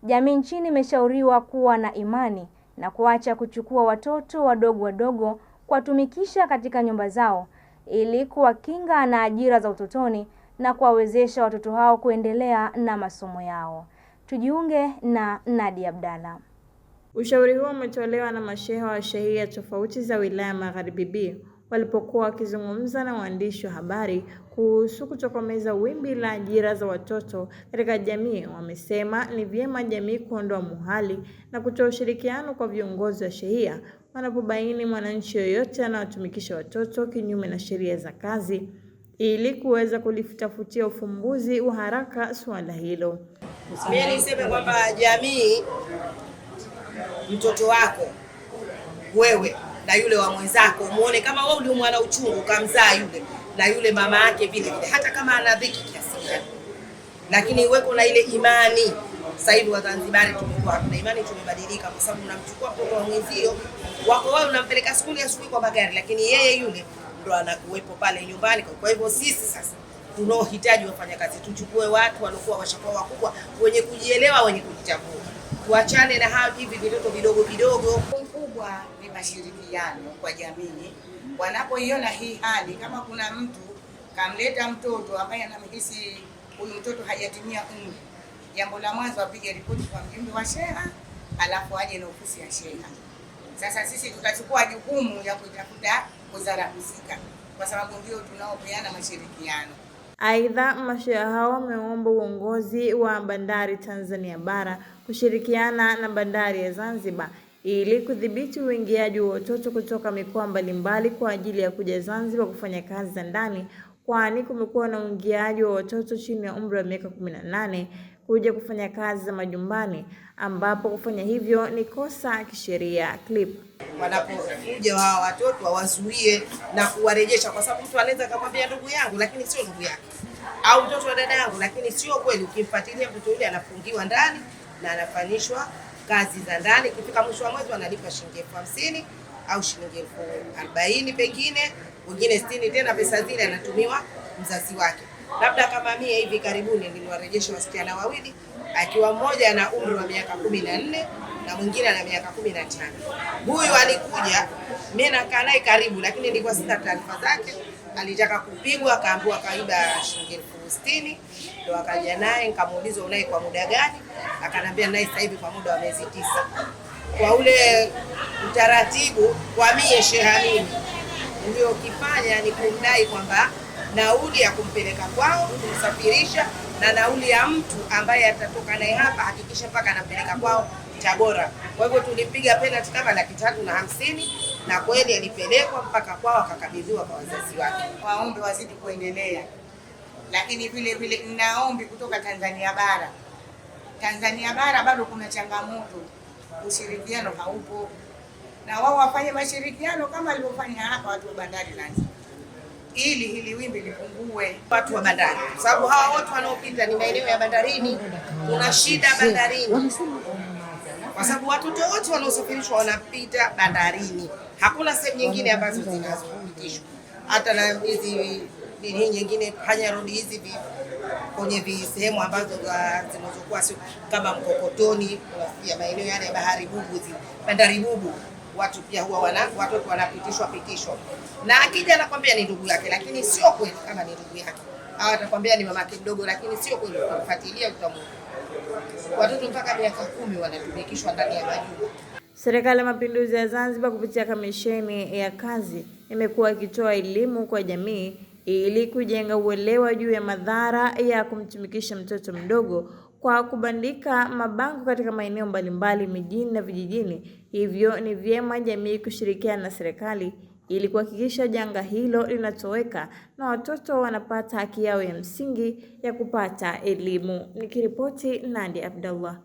jamii nchini imeshauriwa kuwa na imani na kuacha kuchukua watoto wadogo kuwatumikisha katika nyumba zao ili kuwakinga na ajira za utotoni na kuwawezesha watoto hao kuendelea na masomo yao. Tujiunge na Nadia Abdalla. Ushauri huo umetolewa na mashehe wa shehia tofauti za wilaya Magharibi B walipokuwa wakizungumza na waandishi wa habari kuhusu kutokomeza wimbi la ajira za watoto katika jamii. Wamesema ni vyema jamii kuondoa muhali na kutoa ushirikiano kwa viongozi wa shehia wanapobaini mwananchi yoyote anawatumikisha watoto kinyume na sheria za kazi ili kuweza kulitafutia ufumbuzi wa haraka suala hilo. Mimi niseme kwamba jamii, mtoto wako wewe na yule wa mwenzako muone kama wewe ndio mwana uchungu kamzaa yule na yule mama yake vile vile, hata kama ana dhiki kiasi gani, lakini uweko na ile imani. Sasa hivi Wazanzibari tumekuwa na imani, tumebadilika, kwa sababu unamchukua mtoto wa mwenzio wako wewe unampeleka shule asubuhi kwa magari, lakini yeye yule ndo anakuwepo pale nyumbani. Kwa hivyo sisi sasa tunaohitaji wafanyakazi, tuchukue watu waliokuwa washakuwa wakubwa, wenye kujielewa, wenye kujitambua. Tuachane na hivi vitoto vidogo vidogo. Kubwa ni mashirikiano kwa jamii. Wanapoiona hii hali, kama kuna mtu kamleta mtoto ambaye anamhisi huyu mtoto hajatimia umri, jambo la mwanzo apige ripoti kwa mjumbe wa sheha, alafu aje na ofisi ya sheha. Sasa sisi tutachukua jukumu ya kutafuta wizara husika, kwa sababu ndio tunaopeana mashirikiano. Aidha, mashehe hao wameomba uongozi wa bandari Tanzania bara kushirikiana na bandari ya Zanzibar ili kudhibiti uingiaji wa watoto kutoka mikoa mbalimbali kwa ajili ya kuja Zanzibar kufanya kazi za ndani, kwani kumekuwa na uingiaji wa watoto chini ya umri wa miaka 18 kuja kufanya kazi za majumbani, ambapo kufanya hivyo ni kosa kisheria. Clip. Wanapokuja hawa watoto wawazuie na kuwarejesha, kwa sababu mtu anaweza kumwambia ndugu yangu lakini sio ndugu yake, au mtoto wa dada yangu, lakini sio kweli. Ukimfuatilia mtoto yule anafungiwa ndani na anafanyishwa kazi za ndani. Kifika mwisho wa mwezi wanalipa shilingi 50,000 au shilingi 40,000 pengine, wengine 60, tena pesa zile anatumiwa mzazi wake. Labda kama mimi hivi karibuni niliwarejesha wasichana wawili, akiwa mmoja ana umri wa miaka 14 na mwingine ana miaka 15. Huyu alikuja, mimi nakaa naye karibu, lakini nilikuwa sina taarifa zake. Alitaka kupigwa, akaambiwa kaiba shilingi 60,000, ndio akaja naye. Nikamuuliza unaye kwa muda gani? Akanambia naye sasa hivi kwa muda wa miezi 9. Kwa ule utaratibu kwa mie sheha, mimi ndio kifanya ni kumdai kwamba nauli ya kumpeleka kwao, kumsafirisha, na nauli ya mtu ambaye atatoka naye hapa hakikisha mpaka anampeleka kwao Tabora. Kwa hivyo tulipiga penalty kama 350,000 na kweli alipelekwa mpaka kwao, akakabidhiwa kwa wazazi wake. Waombe wazidi kuendelea, lakini vile vile ninaombi kutoka Tanzania bara. Tanzania bara bado kuna changamoto, ushirikiano haupo, na wao wafanye mashirikiano kama walivyofanya hapa watu wa bandari Zanzibar, ili hili wimbi lipungue. Watu wa bandari, kwa sababu hawa wote wanaopita ni maeneo ya bandarini. Kuna shida bandarini, kwa sababu watoto wote wanaosafirishwa wanapita bandarini. Hakuna sehemu nyingine ambazo zinazopitishwa, hata na hizi nyingine Panya Road hizi kwenye sehemu ambazo zinazokuwa sio kama Mkokotoni, ya maeneo yale ya bahari Bubu, bandari Bubu, watu pia huwa watoto wanapitishwa, na akija anakwambia ni ndugu yake, lakini sio kweli kama ni ndugu yake. Hawa atakwambia ni mamake mdogo, lakini sio kweli. Ukifuatilia utamuona watoto mpaka miaka 10 wanatumikishwa ndani ya majumba. Serikali ya Mapinduzi ya Zanzibar kupitia kamisheni ya kazi imekuwa ikitoa elimu kwa jamii ili kujenga uelewa juu ya madhara ya kumtumikisha mtoto mdogo kwa kubandika mabango katika maeneo mbalimbali mijini na vijijini. Hivyo ni vyema jamii kushirikiana na serikali ili kuhakikisha janga hilo linatoweka na watoto wanapata haki yao ya msingi ya kupata elimu. Nikiripoti, Nadia Abdalla.